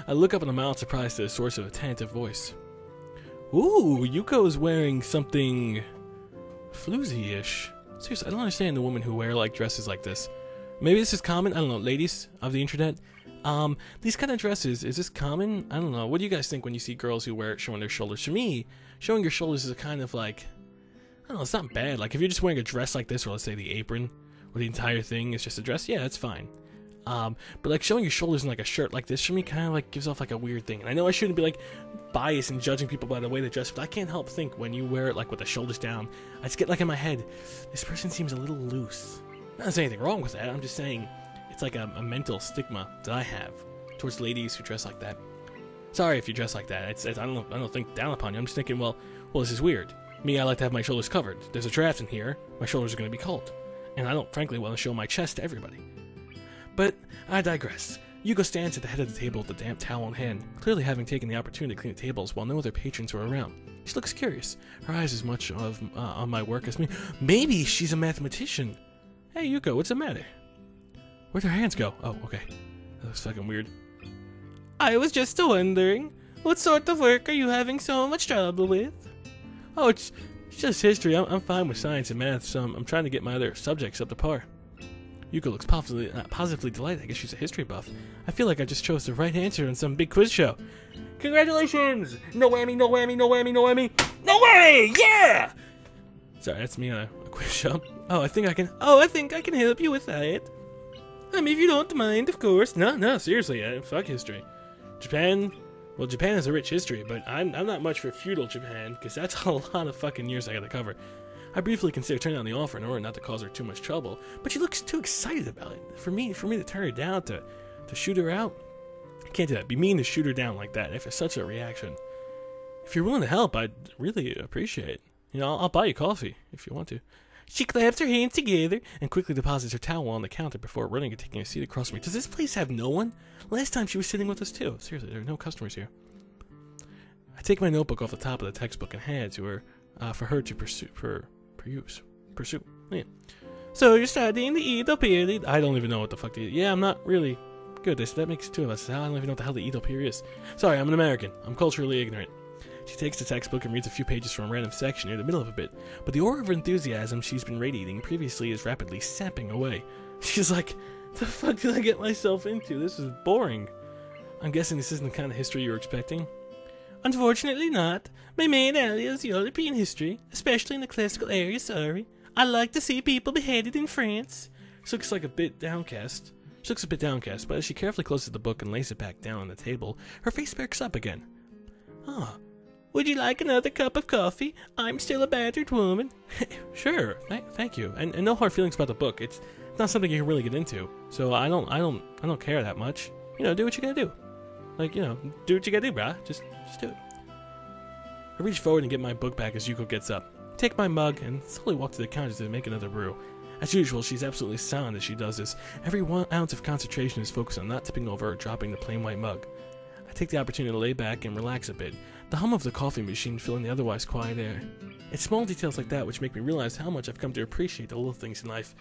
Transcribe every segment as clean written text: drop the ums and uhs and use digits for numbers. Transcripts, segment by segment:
I look up in a mild surprise to the source of a tentative voice. Ooh, Yuko's wearing something floozy-ish. Seriously, I don't understand the women who wear like dresses like this. Maybe this is common. I don't know, ladies of the internet. These kind of dresses, is this common? I don't know. What do you guys think when you see girls who wear it showing their shoulders? For me, showing your shoulders is a kind of like, I don't know, it's not bad. Like if you're just wearing a dress like this, or let's say the apron, or the entire thing is just a dress, yeah, that's fine. But like showing your shoulders in like a shirt like this for me kind of like gives off like a weird thing. And I know I shouldn't be like biased and judging people by the way they dress, but I can't help think when you wear it like with the shoulders down, I just get like in my head, this person seems a little loose. Not saying anything wrong with that, I'm just saying it's like a mental stigma that I have towards ladies who dress like that. Sorry if you dress like that. I don't think down upon you. I'm just thinking, well, this is weird. Me, I like to have my shoulders covered. There's a draft in here. My shoulders are going to be cold. And I don't, frankly, want to show my chest to everybody. But I digress. Yuko stands at the head of the table with the damp towel in hand, clearly having taken the opportunity to clean the tables while no other patrons were around. She looks curious, her eyes as much on my work as me. Maybe she's a mathematician. Hey Yuko, what's the matter? Where'd her hands go? Oh, okay. That looks fucking weird. I was just wondering, what sort of work are you having so much trouble with? Oh, it's just history. I'm fine with science and math, so I'm trying to get my other subjects up to par. Yuko looks positively delighted. I guess she's a history buff. I feel like I just chose the right answer in some big quiz show. Congratulations! No whammy, no whammy, no whammy, no whammy. No whammy! Yeah! Sorry, that's me on a quiz show. I think I can help you with that. I mean, if you don't mind, of course. No, seriously, fuck history. Japan has a rich history, but I'm not much for feudal Japan, because that's a lot of fucking years I gotta cover. I briefly considered turning down the offer in order not to cause her too much trouble, but she looks too excited about it. For me to turn her down, to shoot her out, I can't do that. It'd be mean to shoot her down like that if it's such a reaction. If you're willing to help, I'd really appreciate it. You know, I'll buy you coffee if you want to. She claps her hands together and quickly deposits her towel on the counter before running and taking a seat across from me. Does this place have no one? Last time she was sitting with us too. Seriously, there are no customers here. I take my notebook off the top of the textbook and hand it to her for her to pursue. Yeah. So you're studying the Edo period? I don't even know what the fuck yeah, I'm not really good. That makes two of us. I don't even know what the hell the Edo period is. Sorry, I'm an American. I'm culturally ignorant. She takes the textbook and reads a few pages from a random section near the middle of a bit, but the aura of enthusiasm she's been radiating previously is rapidly sapping away. She's like, the fuck did I get myself into? This is boring. I'm guessing this isn't the kind of history you were expecting? Unfortunately not. My main area is European history, especially in the classical area, sorry. I like to see people beheaded in France. She looks a bit downcast, but as she carefully closes the book and lays it back down on the table, her face perks up again. Would you like another cup of coffee? I'm still a battered woman. Sure, thank you. And no hard feelings about the book. It's not something you can really get into, so I don't care that much. You know, do what you gotta do. Like, you know, do what you gotta do, brah. Just do it. I reach forward and get my book back as Yuko gets up. Take my mug and slowly walk to the counter to make another brew. As usual, she's absolutely silent as she does this. Every 1 ounce of concentration is focused on not tipping over or dropping the plain white mug. I take the opportunity to lay back and relax a bit, the hum of the coffee machine filling the otherwise quiet air. It's small details like that which make me realize how much I've come to appreciate the little things in life.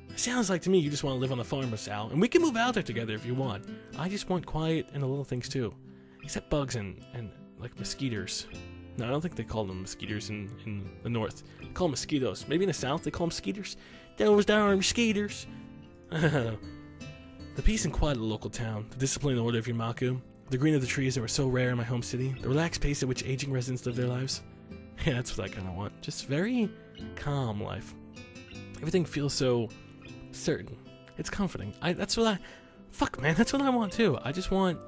It sounds like to me you just want to live on the farm, Sal, and we can move out there together if you want. I just want quiet and the little things too. Except bugs and like mosquitoes. No, I don't think they call them mosquitoes in the north. They call them mosquitoes. Maybe in the south they call them skeeters. Those darn skeeters. The peace and quiet of the local town, the discipline and order of Yamaku, the green of the trees that were so rare in my home city, the relaxed pace at which aging residents live their lives. Yeah, that's what I kind of want. Just very calm life. Everything feels so certain. It's comforting. That's what I want too. I just want,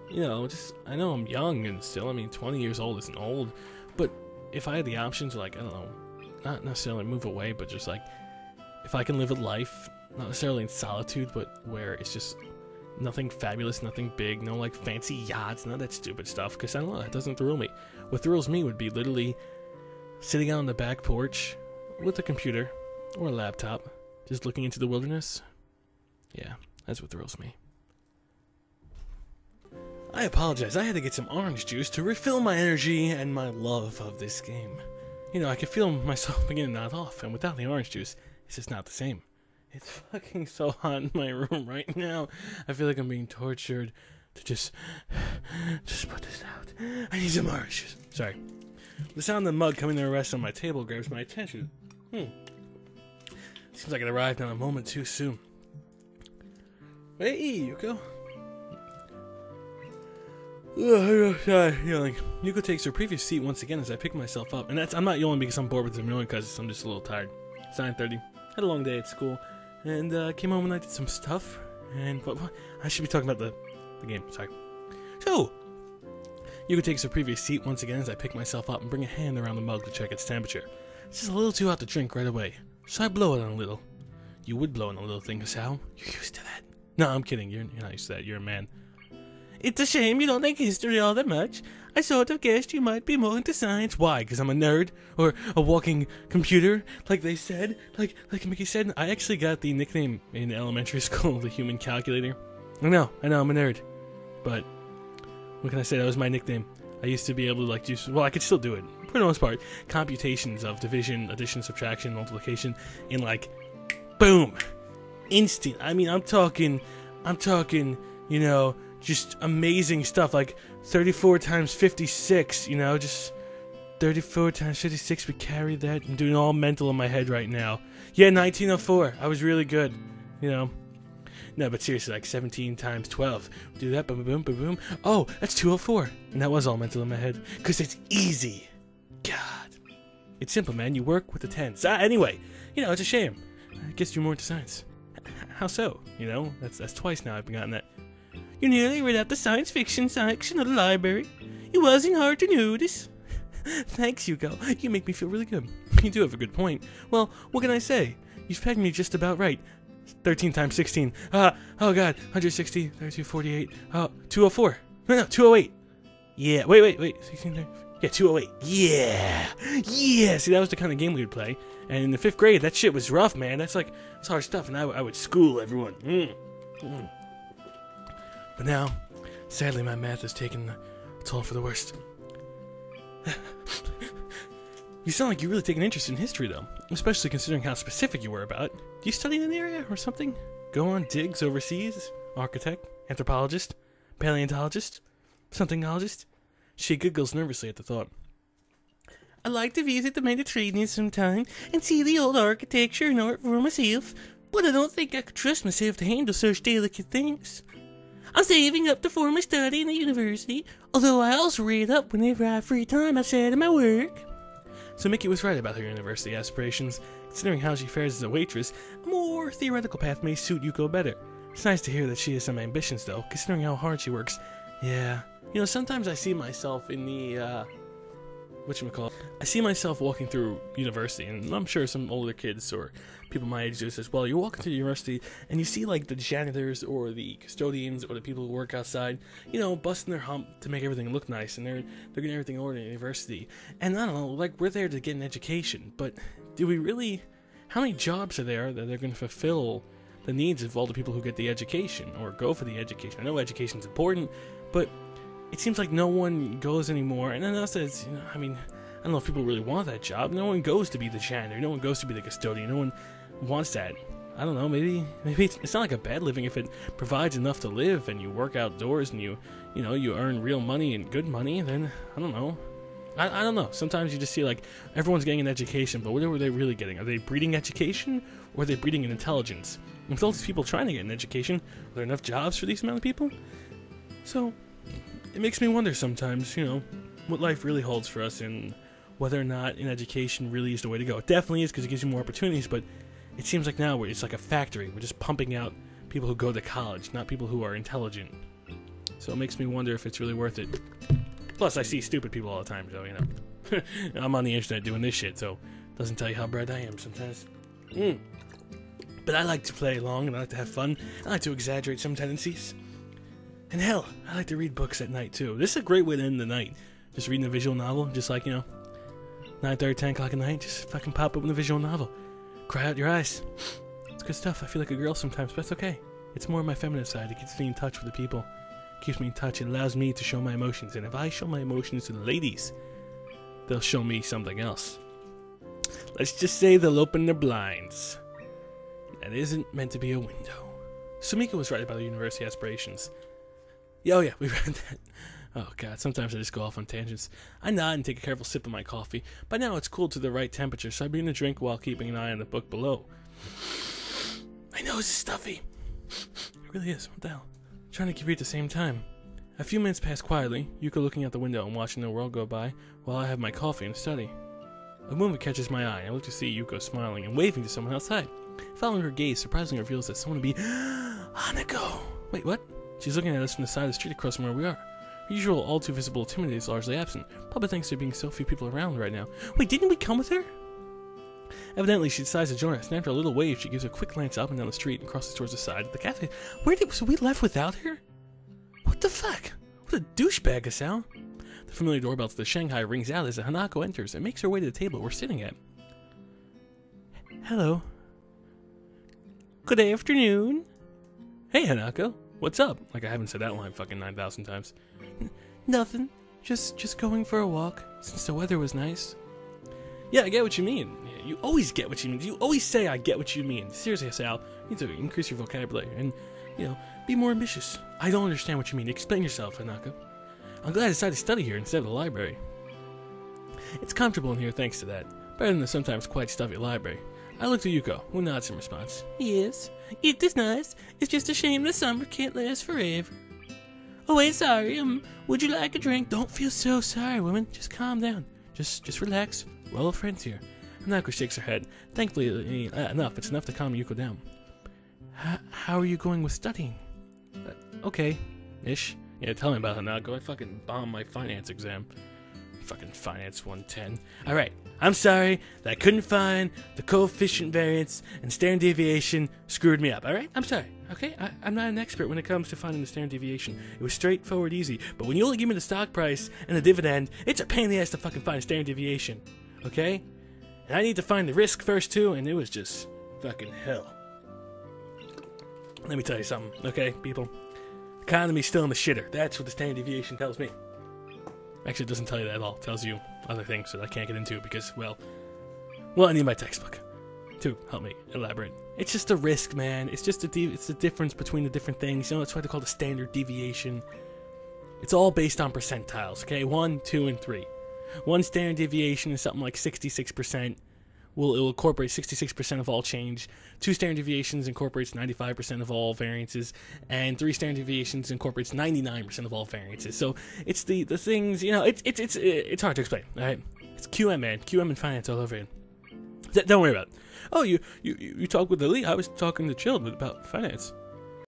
you know, I know I'm young and still, 20 years old isn't old, but if I had the option to, like, I don't know, not necessarily move away, but just like, if I can live a life, not necessarily in solitude, but where it's just nothing fabulous, nothing big, no like fancy yachts, none of that stupid stuff, because I don't know, that doesn't thrill me. What thrills me would be literally sitting out on the back porch with a computer or a laptop, just looking into the wilderness. Yeah, that's what thrills me. I apologize, I had to get some orange juice to refill my energy and my love of this game. You know, I can feel myself beginning to nod off, and without the orange juice, it's just not the same. It's fucking so hot in my room right now. I feel like I'm being tortured to just put this out. I need some oranges. Sorry. The sound of the mug coming to rest on my table grabs my attention. Seems like it arrived on a moment too soon. Hey, Yuko. Yawning. Yuko takes her previous seat once again as I pick myself up. And I'm not yawning because I'm bored with the million, because I'm just a little tired. It's 9:30. Had a long day at school. And came home and I did some stuff. And what? I should be talking about the game. Sorry. So, Yuko takes her previous seat once again as I pick myself up and bring a hand around the mug to check its temperature. It's just a little too hot to drink right away. So I blow it on a little. You would blow on a little thing, Hisao. You're used to that. No, I'm kidding. You're not used to that. You're a man. It's a shame you don't like history all that much. I sort of guessed you might be more into science. Why? Because I'm a nerd? Or a walking computer? Like they said? Like Mickey said? I actually got the nickname in elementary school, the human calculator. I know, I'm a nerd. But, what can I say? That was my nickname. I used to be able to, like, do... Well, I could still do it, for the most part. Computations of division, addition, subtraction, multiplication, in, like, boom! Instant. I mean, I'm talking, you know... Just amazing stuff, like 34 times 56, you know, just 34 times 56, we carry that. I'm doing all mental in my head right now. Yeah, 1904, I was really good, you know. No, but seriously, like 17 times 12, do that, boom, boom, boom, boom. Oh, that's 204, and that was all mental in my head, because it's easy. God. It's simple, man, you work with the tens. Anyway, you know, it's a shame. I guess you're more into science. How so? You know, that's twice now I've gotten that. You nearly read out the science fiction section of the library. It wasn't hard to notice. Thanks, Yuko. You make me feel really good. You do have a good point. Well, what can I say? You've pegged me just about right. 13 times 16. Oh god. 160, 32, 48. 204. No, 208. Yeah, wait. 16, 30. Yeah, 208. Yeah. Yeah. See, that was the kind of game we would play. And in the 5th grade, that shit was rough, man. That's hard stuff. And I would school everyone. But now, sadly, my math has taken a toll for the worst. You sound like you really take an interest in history, though. Especially considering how specific you were about it. Do you study in an area or something? Go on digs overseas? Architect? Anthropologist? Paleontologist? Somethingologist? She giggles nervously at the thought. I like to visit the Mediterranean sometime and see the old architecture and art for myself, but I don't think I could trust myself to handle such delicate things. I'm saving up to for my study in the university, although I also read up whenever I have free time outside of my work. So Mickey was right about her university aspirations. Considering how she fares as a waitress, a more theoretical path may suit Yuko better. It's nice to hear that she has some ambitions, though, considering how hard she works. Yeah. You know, sometimes I see myself in the, I see myself walking through university, and I'm sure some older kids or people my age do this as well. You're walking through university, and you see, like, the janitors or the custodians or the people who work outside, you know, busting their hump to make everything look nice, and they're getting everything ordered at university. And I don't know, like, we're there to get an education, but do we really... How many jobs are there that are going to fulfill the needs of all the people who get the education or go for the education? I know education's important, but... It seems like no one goes anymore, and then that's, you know, I mean, I don't know if people really want that job. No one goes to be the janitor. No one goes to be the custodian. No one wants that. I don't know. Maybe it's not like a bad living if it provides enough to live, and you work outdoors, and you earn real money and good money. Then I don't know. I don't know. Sometimes you just see like everyone's getting an education, but what are they really getting? Are they breeding education, or are they breeding an intelligence? And with all these people trying to get an education, are there enough jobs for these amount of people? So. It makes me wonder sometimes, you know, what life really holds for us and whether or not an education really is the way to go. It definitely is because it gives you more opportunities, but it seems like now it's like a factory. We're just pumping out people who go to college, not people who are intelligent. So it makes me wonder if it's really worth it. Plus, I see stupid people all the time, so, you know. I'm on the internet doing this shit, so it doesn't tell you how bright I am sometimes. But I like to play along, and I like to have fun. I like to exaggerate some tendencies. And hell, I like to read books at night, too. This is a great way to end the night. Just reading a visual novel, just like, you know, 9:30, 10 o'clock at night, just fucking pop open a visual novel. Cry out your eyes. It's good stuff. I feel like a girl sometimes, but it's okay. It's more my feminine side. It keeps me in touch with the people. It keeps me in touch. It allows me to show my emotions. And if I show my emotions to the ladies, they'll show me something else. Let's just say they'll open their blinds. That isn't meant to be a window. Sumika was right about the university aspirations. Yeah, oh yeah, we read that. Oh god, sometimes I just go off on tangents. I nod and take a careful sip of my coffee. By now it's cooled to the right temperature, so I begin to drink while keeping an eye on the book below. My nose is stuffy. It really is. What the hell? I'm trying to read at the same time. A few minutes pass quietly, Yuko looking out the window and watching the world go by, while I have my coffee and study. A movement catches my eye, and I look to see Yuko smiling and waving to someone outside. Following her gaze, surprisingly reveals that someone to be Hanako. Wait, what? She's looking at us from the side of the street across from where we are. Her usual, all too visible timidity is largely absent, probably thanks to being so few people around right now. Wait, didn't we come with her? Evidently, she decides to join us, and after a little wave, she gives a quick glance up and down the street and crosses towards the side of the cafe. So we left without her? What the fuck? What a douchebag, Hisao. The familiar doorbell to the Shanghai rings out as Hanako enters and makes her way to the table we're sitting at. Hello. Good afternoon. Hey, Hanako. What's up? Like I haven't said that line fucking 9,000 times. Nothing. Just going for a walk, since the weather was nice. Yeah, I get what you mean. You always get what you mean. You always say I get what you mean. Seriously, Sal, you need to increase your vocabulary and, be more ambitious. I don't understand what you mean. Explain yourself, Hanako. I'm glad I decided to study here instead of the library. It's comfortable in here thanks to that. Better than the sometimes quite stuffy library. I looked at Yuko, who nods in response. Yes, it is nice. It's just a shame the summer can't last forever. Oh, wait, sorry. Would you like a drink? Don't feel so sorry, woman. Just calm down. Just relax. We're all friends here. Hanako shakes her head. Thankfully, it's enough to calm Yuko down. How are you going with studying? Okay-ish. Yeah, tell me about it, Hanako. I fucking bombed my finance exam. Fucking finance 110. Alright, I'm sorry that I couldn't find the coefficient variance and standard deviation screwed me up. Alright, I'm sorry. Okay, I'm not an expert when it comes to finding the standard deviation. It was straightforward, easy. But when you only give me the stock price and the dividend, it's a pain in the ass to fucking find a standard deviation. Okay? And I need to find the risk first too, and it was just fucking hell. Let me tell you something, okay, people? Economy's still in the shitter. That's what the standard deviation tells me. Actually, it doesn't tell you that at all. It tells you other things that I can't get into because, well, I need my textbook to help me elaborate. It's just a risk, man. It's just it's the difference between the different things. That's why they call it the standard deviation. It's all based on percentiles, okay? 1, 2, and 3. One standard deviation is something like 66%. It will incorporate 66% of all change. 2 standard deviations incorporates 95% of all variances, and 3 standard deviations incorporates 99% of all variances. So it's the things, it's hard to explain. All right, it's QM, man. QM and finance all over it. Don't worry about it. Oh, you talk with Elite. I was talking to Chilled about finance.